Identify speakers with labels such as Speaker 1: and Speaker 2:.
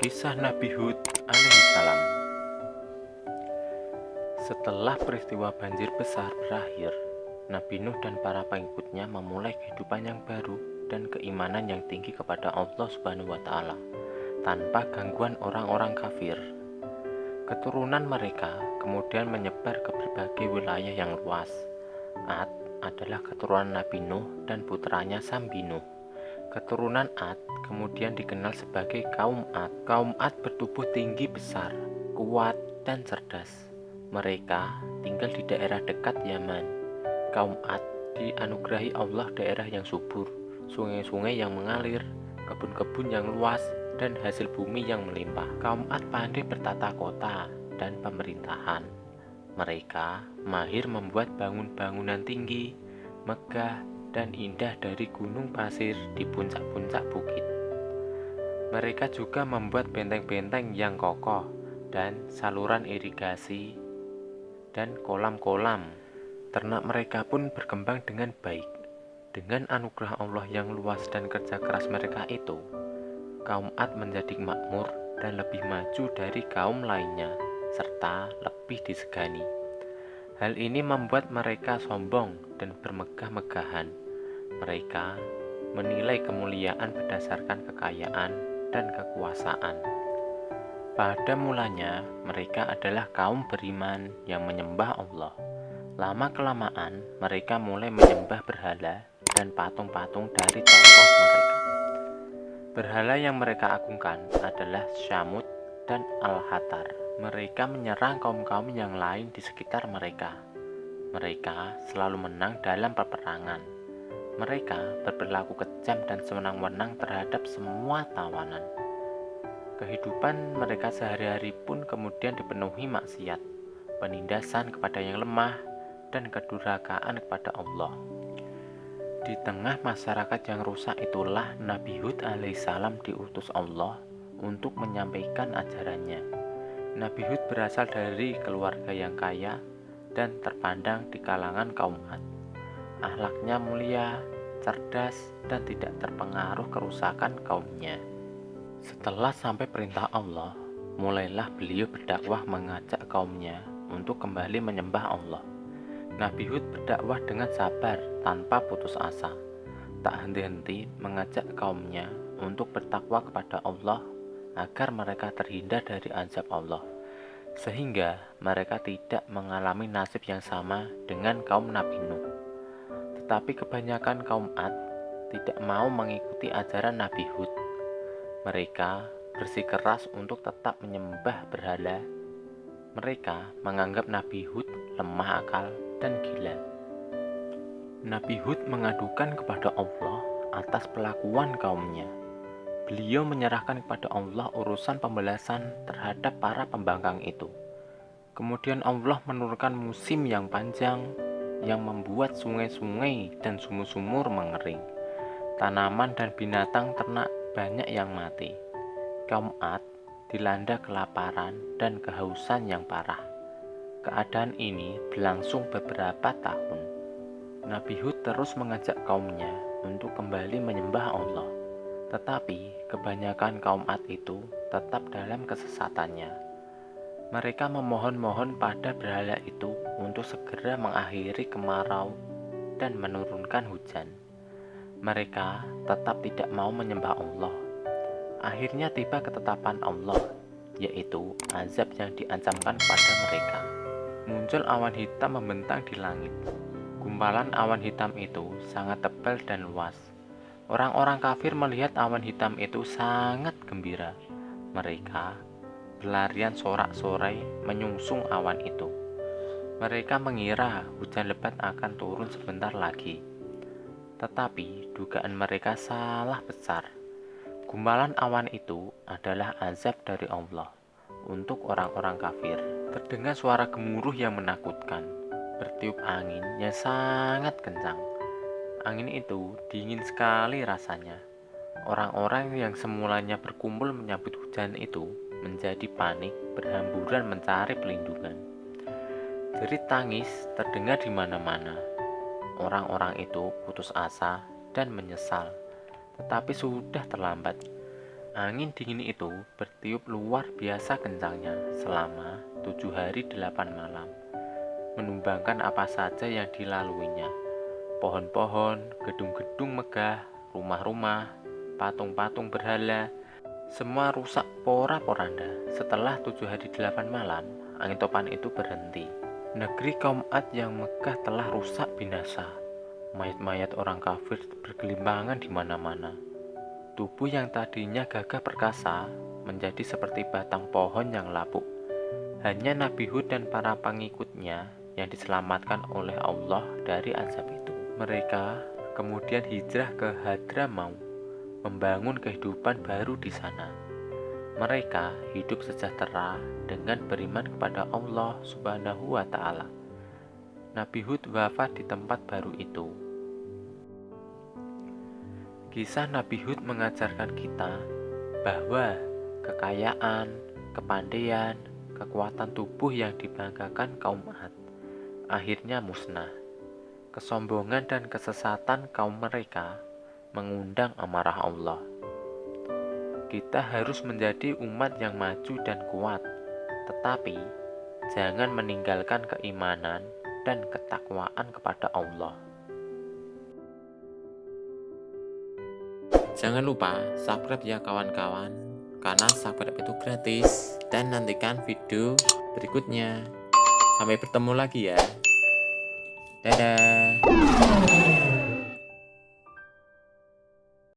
Speaker 1: Kisah Nabi Hud alaihissalam. Setelah peristiwa banjir besar berakhir, Nabi Nuh dan para pengikutnya memulai kehidupan yang baru dan keimanan yang tinggi kepada Allah Subhanahu wa Ta'ala tanpa gangguan orang-orang kafir. Keturunan mereka kemudian menyebar ke berbagai wilayah yang luas. Ad adalah keturunan Nabi Nuh dan putranya Sam bin Nuh. Keturunan Ad kemudian dikenal sebagai kaum Ad. Kaum Ad bertubuh tinggi besar, kuat, dan cerdas. Mereka tinggal di daerah dekat Yaman. Kaum Ad dianugerahi Allah daerah yang subur, sungai-sungai yang mengalir, kebun-kebun yang luas, dan hasil bumi yang melimpah. Kaum Ad pandai bertata kota dan pemerintahan. Mereka mahir membuat bangunan tinggi, megah, dan indah dari gunung pasir di puncak-puncak bukit. Mereka juga membuat benteng-benteng yang kokoh dan saluran irigasi dan kolam-kolam. Ternak mereka pun berkembang dengan baik. Dengan anugerah Allah yang luas dan kerja keras mereka itu, kaum Ad menjadi makmur dan lebih maju dari kaum lainnya, serta lebih disegani. Hal ini membuat mereka sombong dan bermegah-megahan. Mereka menilai kemuliaan berdasarkan kekayaan dan kekuasaan. Pada mulanya, mereka adalah kaum beriman yang menyembah Allah. Lama-kelamaan, mereka mulai menyembah berhala dan patung-patung dari tokoh mereka. Berhala yang mereka agungkan adalah Syamut dan Al-Hatar. Mereka menyerang kaum-kaum yang lain di sekitar mereka. Mereka selalu menang dalam peperangan. Mereka berperilaku kejam dan sewenang-wenang terhadap semua tawanan. Kehidupan mereka sehari-hari pun kemudian dipenuhi maksiat, penindasan kepada yang lemah, dan kedurhakaan kepada Allah. Di tengah masyarakat yang rusak itulah Nabi Hud alaihissalam diutus Allah untuk menyampaikan ajarannya. Nabi Hud berasal dari keluarga yang kaya dan terpandang di kalangan kaum Ad. Akhlaknya mulia, cerdas, dan tidak terpengaruh kerusakan kaumnya. Setelah sampai perintah Allah, mulailah beliau berdakwah mengajak kaumnya untuk kembali menyembah Allah. Nabi Hud berdakwah dengan sabar tanpa putus asa, tak henti-henti mengajak kaumnya untuk bertakwa kepada Allah agar mereka terhindar dari azab Allah, sehingga mereka tidak mengalami nasib yang sama dengan kaum Nabi Nuh. Tetapi kebanyakan kaum Ad tidak mau mengikuti ajaran Nabi Hud. Mereka bersikeras untuk tetap menyembah berhala. Mereka menganggap Nabi Hud lemah akal dan gila. Nabi Hud mengadukan kepada Allah atas pelakuan kaumnya. Beliau menyerahkan kepada Allah urusan pembalasan terhadap para pembangkang itu. Kemudian Allah menurunkan musim yang panjang yang membuat sungai-sungai dan sumur-sumur mengering. Tanaman dan binatang ternak banyak yang mati. Kaum Ad dilanda kelaparan dan kehausan yang parah. Keadaan ini berlangsung beberapa tahun. Nabi Hud terus mengajak kaumnya untuk kembali menyembah Allah. Tetapi kebanyakan kaum Ad itu tetap dalam kesesatannya. Mereka memohon-mohon pada berhala itu untuk segera mengakhiri kemarau dan menurunkan hujan. Mereka tetap tidak mau menyembah Allah. Akhirnya tiba ketetapan Allah, yaitu azab yang diancamkan pada mereka. Muncul awan hitam membentang di langit. Gumpalan awan hitam itu sangat tebal dan luas. Orang-orang kafir melihat awan hitam itu sangat gembira. Mereka berlarian sorak-sorai menyungsung awan itu. Mereka mengira hujan lebat akan turun sebentar lagi. Tetapi dugaan mereka salah besar. Gumpalan awan itu adalah azab dari Allah untuk orang-orang kafir. Terdengar suara gemuruh yang menakutkan. Bertiup angin yang sangat kencang. Angin itu dingin sekali rasanya. Orang-orang yang semulanya berkumpul menyambut hujan itu menjadi panik, berhamburan mencari pelindungan. Jerit tangis terdengar di mana-mana. Orang-orang itu putus asa dan menyesal, tetapi sudah terlambat. Angin dingin itu bertiup luar biasa kencangnya selama 7 hari 8 malam, menumbangkan apa saja yang dilaluinya. Pohon-pohon, gedung-gedung megah, rumah-rumah, patung-patung berhala, semua rusak pora-poranda. Setelah 7 hari 8 malam, angin topan itu berhenti. Negeri kaum Ad yang megah telah rusak binasa. Mayat-mayat orang kafir bergelimpangan di mana-mana. Tubuh yang tadinya gagah perkasa menjadi seperti batang pohon yang lapuk. Hanya Nabi Hud dan para pengikutnya yang diselamatkan oleh Allah dari azab itu. Mereka kemudian hijrah ke Hadramaut, membangun kehidupan baru di sana. Mereka hidup sejahtera dengan beriman kepada Allah Subhanahu wa Ta'ala. Nabi Hud wafat di tempat baru itu. Kisah Nabi Hud mengajarkan kita bahwa kekayaan, kepandaian, kekuatan tubuh yang dibanggakan kaum Ad akhirnya musnah. Kesombongan dan kesesatan kaum mereka mengundang amarah Allah. Kita harus menjadi umat yang maju dan kuat, tetapi jangan meninggalkan keimanan dan ketakwaan kepada Allah.
Speaker 2: Jangan lupa subscribe ya kawan-kawan, karena subscribe itu gratis. Dan nantikan video berikutnya. Sampai bertemu lagi ya. Dadah.